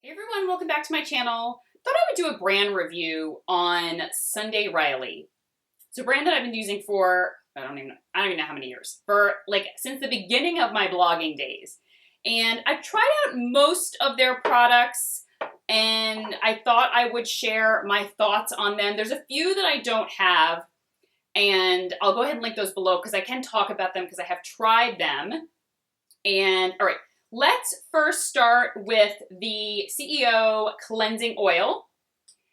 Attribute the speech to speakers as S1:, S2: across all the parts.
S1: Hey everyone, welcome back to my channel. Thought I would do a brand review on Sunday Riley. It's a brand that I've been using for, I don't even know how many years, for like since the beginning of my blogging days. And I've tried out most of their products and I thought I would share my thoughts on them. There's a few that I don't have and I'll go ahead and link those below because I can talk about them because I have tried them. And all right, let's first start with the CEO Cleansing Oil.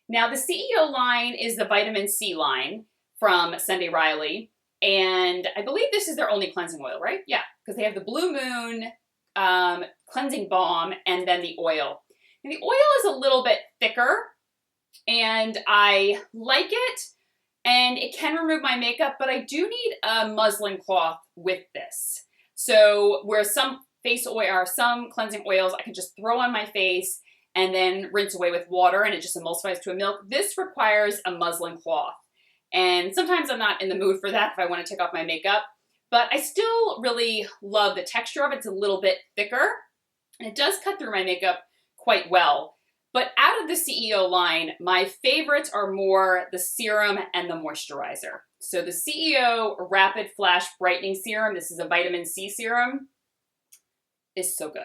S1: Now, the CEO line is the vitamin C line from Sunday Riley, and I believe this is their only cleansing oil, right? Yeah, because they have the Blue Moon cleansing balm and then the oil. And the oil is a little bit thicker, and I like it, and it can remove my makeup, but I do need a muslin cloth with this. So where some face oil or some cleansing oils I can just throw on my face and then rinse away with water and it just emulsifies to a milk, this requires a muslin cloth. And sometimes I'm not in the mood for that if I want to take off my makeup, but I still really love the texture of it. It's a little bit thicker and it does cut through my makeup quite well. But out of the CEO line, my favorites are more the serum and the moisturizer. So the CEO Rapid Flash Brightening Serum, this is a vitamin C serum, is so good.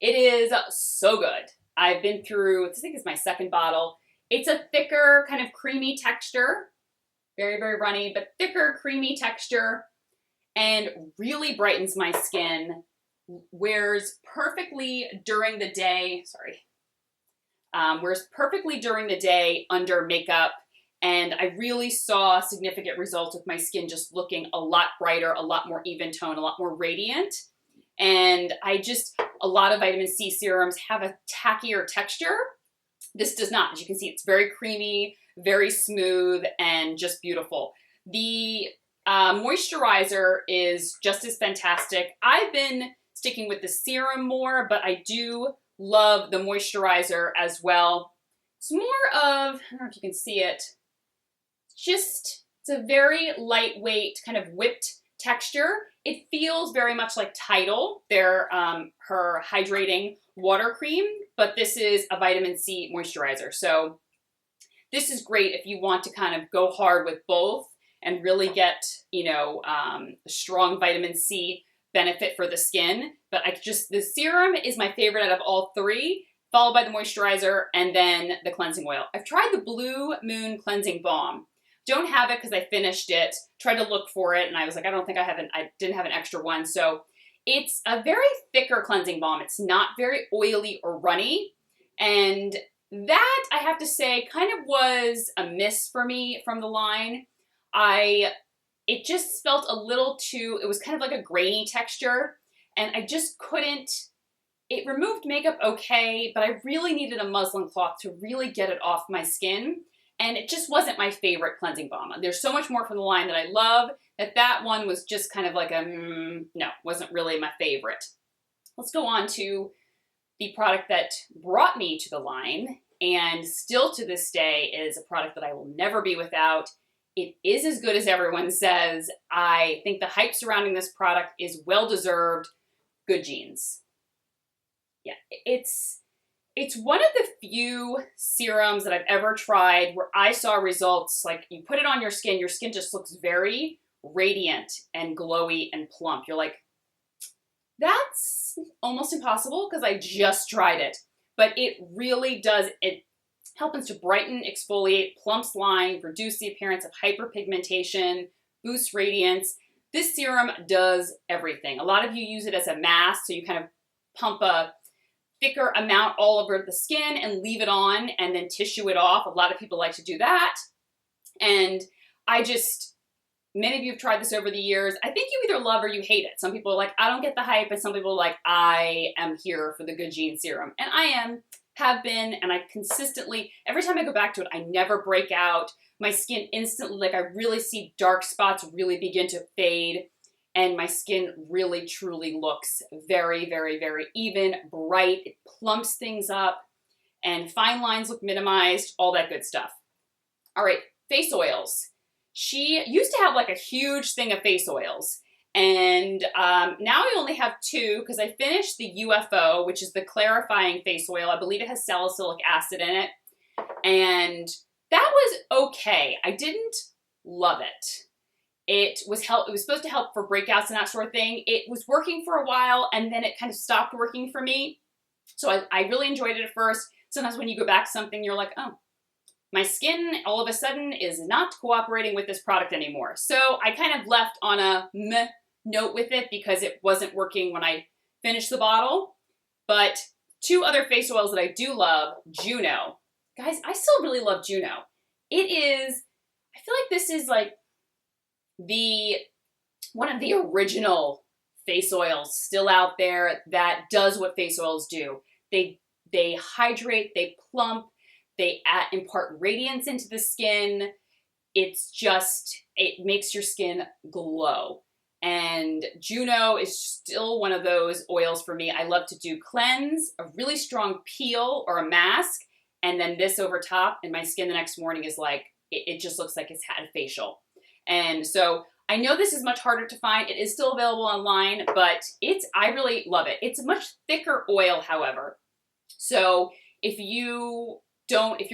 S1: It is so good. I've been through, I think it's my second bottle. It's a thicker, kind of creamy texture, very, very runny, but thicker, creamy texture, and really brightens my skin. Wears perfectly during the day, wears perfectly during the day under makeup, and I really saw significant results with my skin just looking a lot brighter, a lot more even tone, a lot more radiant. And a lot of vitamin C serums have a tackier texture. This does not. As you can see, it's very creamy, very smooth, and just beautiful. The moisturizer is just as fantastic. I've been sticking with the serum more, but I do love the moisturizer as well. It's more of, I don't know if you can see it, it's a very lightweight, kind of whipped texture. It feels very much like Tidal, her hydrating water cream, but this is a vitamin C moisturizer. So this is great if you want to kind of go hard with both and really get, a strong vitamin C benefit for the skin. But the serum is my favorite out of all three, followed by the moisturizer and then the cleansing oil. I've tried the Blue Moon Cleansing Balm. Don't have it because I finished it, tried to look for it, and I was like, I didn't have an extra one. So it's a very thicker cleansing balm. It's not very oily or runny. And that, I have to say, kind of was a miss for me from the line. It just felt a little too, it was kind of like a grainy texture, and I just couldn't, it removed makeup okay, but I really needed a muslin cloth to really get it off my skin. And it just wasn't my favorite cleansing balm. There's so much more from the line that I love that one was just kind of like no, wasn't really my favorite. Let's go on to the product that brought me to the line and still to this day is a product that I will never be without. It is as good as everyone says. I think the hype surrounding this product is well-deserved. Good Genes. Yeah, it's one of the few serums that I've ever tried where I saw results, like you put it on your skin just looks very radiant and glowy and plump. You're like, that's almost impossible because I just tried it. But it really does, it helps to brighten, exfoliate, plumps lines, reduce the appearance of hyperpigmentation, boosts radiance. This serum does everything. A lot of you use it as a mask, so you kind of pump a thicker amount all over the skin and leave it on and then tissue it off. A lot of people like to do that. And many of you have tried this over the years. I think you either love or you hate it. Some people are like, I don't get the hype, and some people are like, I am here for the Good Genes serum. And I have been, and I consistently, every time I go back to it, I never break out. My skin instantly, like I really see dark spots really begin to fade. And my skin really, truly looks very, very, very even, bright. It plumps things up, and fine lines look minimized, all that good stuff. All right, face oils. She used to have like a huge thing of face oils, And now I only have 2 because I finished the UFO, which is the clarifying face oil. I believe it has salicylic acid in it. And that was okay. I didn't love it. It was supposed to help for breakouts and that sort of thing. It was working for a while, and then it kind of stopped working for me. So I really enjoyed it at first. Sometimes when you go back to something, you're like, oh, my skin all of a sudden is not cooperating with this product anymore. So I kind of left on a meh note with it because it wasn't working when I finished the bottle. But 2 other face oils that I do love, Juno. Guys, I still really love Juno. It is, I feel like this is like one of the original face oils still out there that does what face oils do. They hydrate, they plump, they impart radiance into the skin. It's just, it makes your skin glow. And Juno is still one of those oils for me. I love to do cleanse, a really strong peel or a mask, and then this over top, and my skin the next morning is like, it just looks like it's had a facial. And so I know this is much harder to find. It is still available online, but I really love it. It's a much thicker oil, however. So if you're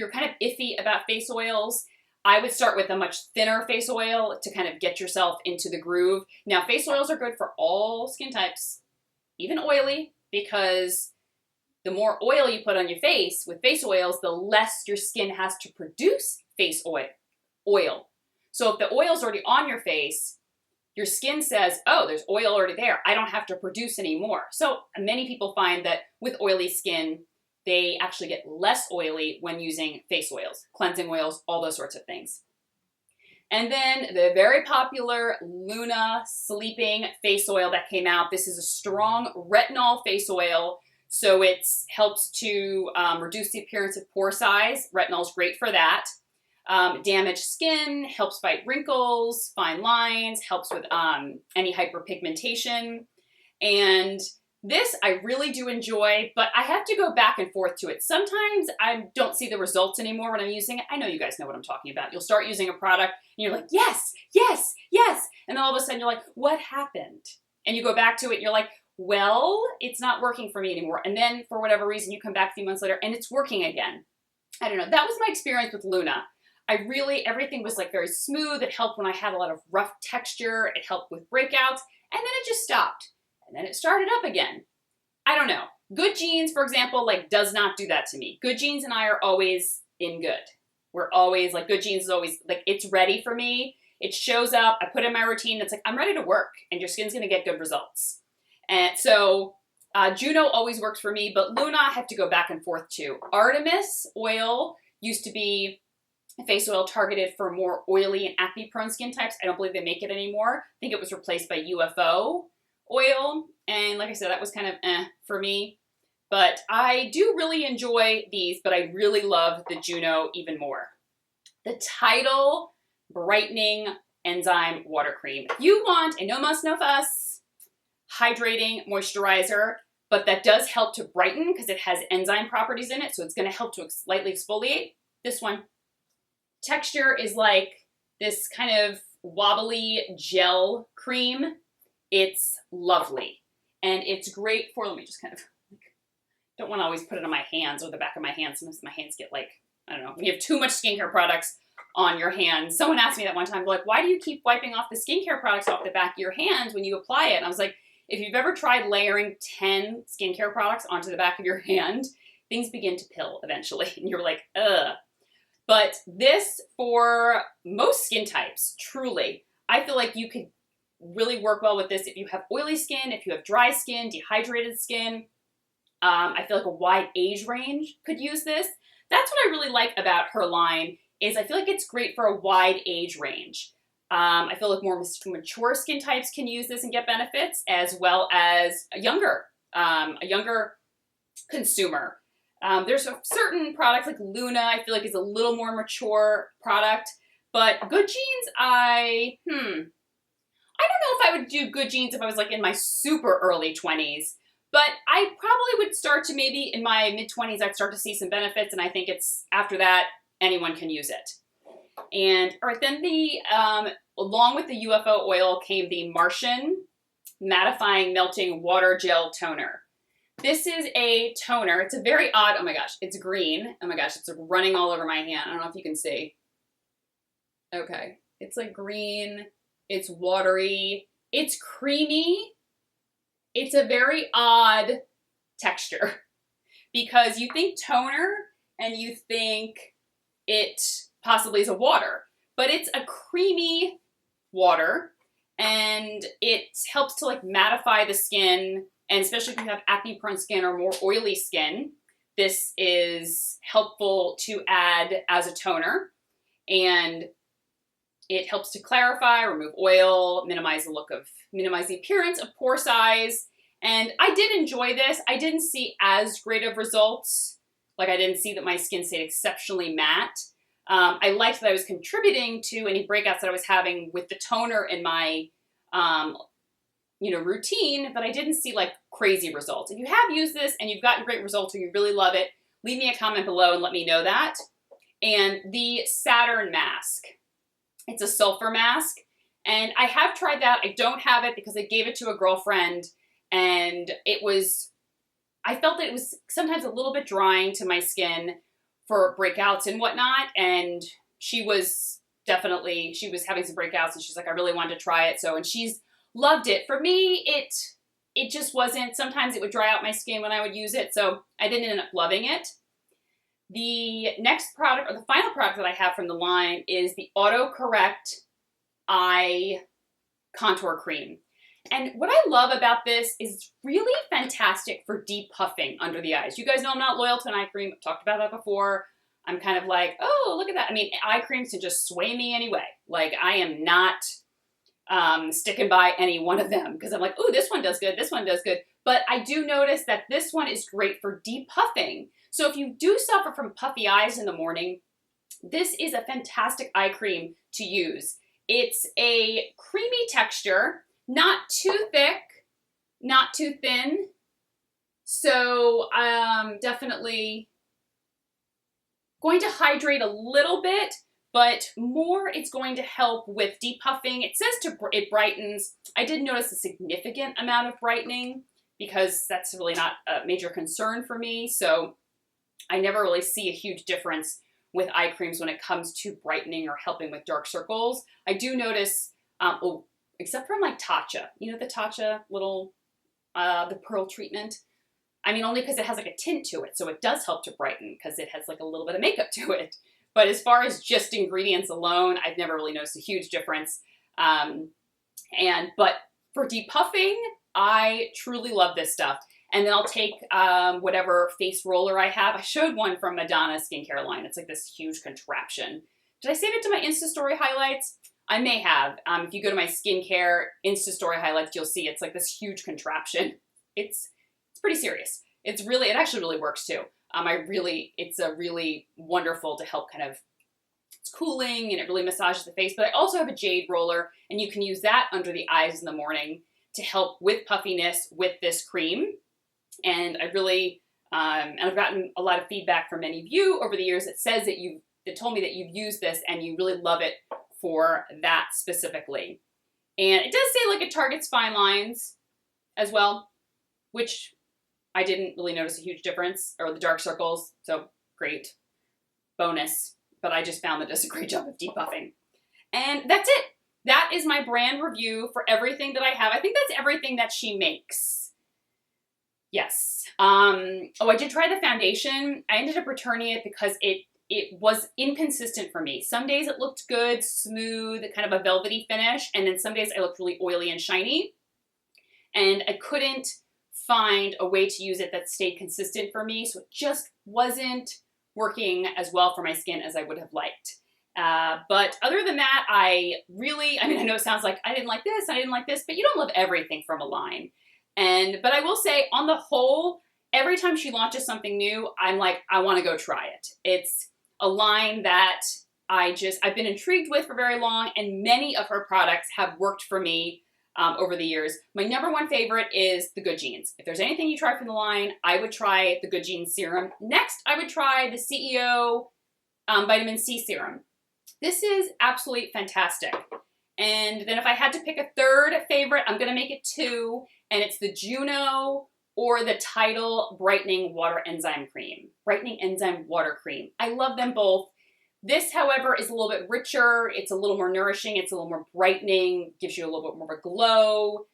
S1: kind of iffy about face oils, I would start with a much thinner face oil to kind of get yourself into the groove. Now, face oils are good for all skin types, even oily, because the more oil you put on your face with face oils, the less your skin has to produce face oil. So if the oil's already on your face, your skin says, oh, there's oil already there. I don't have to produce any more. So many people find that with oily skin, they actually get less oily when using face oils, cleansing oils, all those sorts of things. And then the very popular Luna Sleeping Face Oil that came out. This is a strong retinol face oil, so it helps to reduce the appearance of pore size. Retinol is great for that. Damaged skin, helps fight wrinkles, fine lines, helps with any hyperpigmentation. And this I really do enjoy, but I have to go back and forth to it. Sometimes I don't see the results anymore when I'm using it. I know you guys know what I'm talking about. You'll start using a product and you're like, yes, yes, yes. And then all of a sudden you're like, what happened? And you go back to it and you're like, well, it's not working for me anymore. And then for whatever reason, you come back a few months later and it's working again. I don't know. That was my experience with Luna. Everything was like very smooth. It helped when I had a lot of rough texture. It helped with breakouts. And then it just stopped. And then it started up again. I don't know. Good Genes, for example, like does not do that to me. Good Genes and I are always in good. We're always like, Good Genes is always like, it's ready for me. It shows up. I put it in my routine. It's like, I'm ready to work and your skin's going to get good results. And so Juno always works for me, but Luna I have to go back and forth to. Artemis oil used to be a face oil targeted for more oily and acne prone skin types. I don't believe they make it anymore. I think it was replaced by UFO oil, and like I said, that was kind of for me, but I do really enjoy these, but I really love the Juno even more. The Tidal Brightening Enzyme Water Cream. If you want a no muss, no fuss hydrating moisturizer, but that does help to brighten because it has enzyme properties in it, so it's going to help to slightly exfoliate. This one. Texture is like this kind of wobbly gel cream. It's lovely. And it's great for, let me just kind of, don't want to always put it on my hands or the back of my hands. Sometimes my hands get like, I don't know, when you have too much skincare products on your hands. Someone asked me that one time, like, why do you keep wiping off the skincare products off the back of your hands when you apply it? And I was like, if you've ever tried layering 10 skincare products onto the back of your hand, things begin to pill eventually. And you're like, ugh. But this, for most skin types, truly, I feel like you could really work well with this if you have oily skin, if you have dry skin, dehydrated skin. I feel like a wide age range could use this. That's what I really like about her line, is I feel like it's great for a wide age range. I feel like more mature skin types can use this and get benefits, as well as a younger consumer. There's a certain products like Luna, I feel like is a little more mature product, but Good Genes, I don't know if I would do Good Genes if I was like in my super early 20s, but I probably would start to maybe in my mid-20s, I'd start to see some benefits, and I think it's after that, anyone can use it. And all right, then along with the UFO oil came the Martian Mattifying Melting Water Gel Toner. This is a toner. It's a very odd, oh my gosh, it's green. Oh my gosh, it's running all over my hand. I don't know if you can see. Okay, it's like green, it's watery, it's creamy. It's a very odd texture because you think toner and you think it possibly is a water, but it's a creamy water and it helps to like mattify the skin, and especially if you have acne prone skin or more oily skin, this is helpful to add as a toner, and it helps to clarify, remove oil, minimize the appearance of pore size. And I did enjoy this. I didn't see as great of results. Like I didn't see that my skin stayed exceptionally matte. I liked that I was contributing to any breakouts that I was having with the toner in my, routine, but I didn't see like crazy results. If you have used this and you've gotten great results or you really love it, leave me a comment below and let me know that. And the Saturn mask. It's a sulfur mask, and I have tried that. I don't have it because I gave it to a girlfriend, and I felt that it was sometimes a little bit drying to my skin for breakouts and whatnot, and she was having some breakouts, and she's like, I really wanted to try it, and she's loved it. For me, it just wasn't, sometimes it would dry out my skin when I would use it, so I didn't end up loving it. The next product, or the final product that I have from the line, is the Autocorrect Eye Contour Cream. And what I love about this is it's really fantastic for depuffing under the eyes. You guys know I'm not loyal to an eye cream. I've talked about that before. I'm kind of like, oh, look at that. I mean, eye creams can just sway me anyway. Like, I am not sticking by any one of them because I'm like, oh, this one does good, this one does good. But I do notice that this one is great for depuffing. So if you do suffer from puffy eyes in the morning, this is a fantastic eye cream to use. It's a creamy texture, not too thick, not too thin. So definitely going to hydrate a little bit, but more it's going to help with depuffing. It says it brightens. I did notice a significant amount of brightening because that's really not a major concern for me. So I never really see a huge difference with eye creams when it comes to brightening or helping with dark circles. I do notice, except from like Tatcha, you know, the Tatcha little, the pearl treatment. I mean, only because it has like a tint to it. So it does help to brighten because it has like a little bit of makeup to it. But as far as just ingredients alone, I've never really noticed a huge difference. But for depuffing, I truly love this stuff. And then I'll take whatever face roller I have. I showed one from Madonna's skincare line. It's like this huge contraption. Did I save it to my Insta story highlights? I may have. If you go to my skincare Insta story highlights, you'll see it's like this huge contraption. It's pretty serious. It actually really works too. It's a really wonderful to help kind of, it's cooling and it really massages the face. But I also have a jade roller, and you can use that under the eyes in the morning to help with puffiness with this cream. And I really, and I've gotten a lot of feedback from many of you over the years that says that told me that you've used this and you really love it for that specifically. And it does say like it targets fine lines as well, which I didn't really notice a huge difference, or the dark circles, so great, bonus. But I just found that it does a great job of depuffing. And that's it. That is my brand review for everything that I have. I think that's everything that she makes. Yes. I did try the foundation. I ended up returning it because it was inconsistent for me. Some days it looked good, smooth, kind of a velvety finish, and then some days I looked really oily and shiny. And I couldn't find a way to use it that stayed consistent for me, so it just wasn't working as well for my skin as I would have liked. But other than that, I know it sounds like I didn't like this, but you don't love everything from a line. But I will say, on the whole, every time she launches something new, I'm like, I want to go try it. It's a line that I've been intrigued with for very long, and many of her products have worked for me over the years. My number one favorite is the Good Genes. If there's anything you try from the line, I would try the Good Genes Serum. Next, I would try the CEO Vitamin C Serum. This is absolutely fantastic. And then if I had to pick a third favorite, I'm gonna make it 2, and it's the Juno or the Tidal Brightening Water Enzyme Cream. Brightening Enzyme Water Cream. I love them both. This, however, is a little bit richer. It's a little more nourishing. It's a little more brightening, gives you a little bit more of a glow.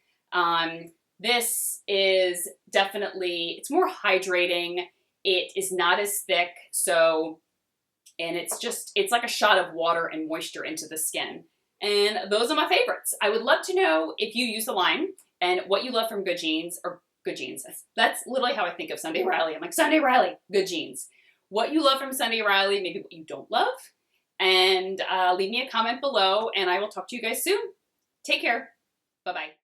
S1: This is definitely, it's more hydrating. It is not as thick, and it's like a shot of water and moisture into the skin. And those are my favorites. I would love to know if you use the line and what you love from Good Genes, or Good Genes. That's literally how I think of Sunday Riley. I'm like, Sunday Riley, Good Genes. What you love from Sunday Riley, maybe what you don't love. And leave me a comment below, and I will talk to you guys soon. Take care. Bye-bye.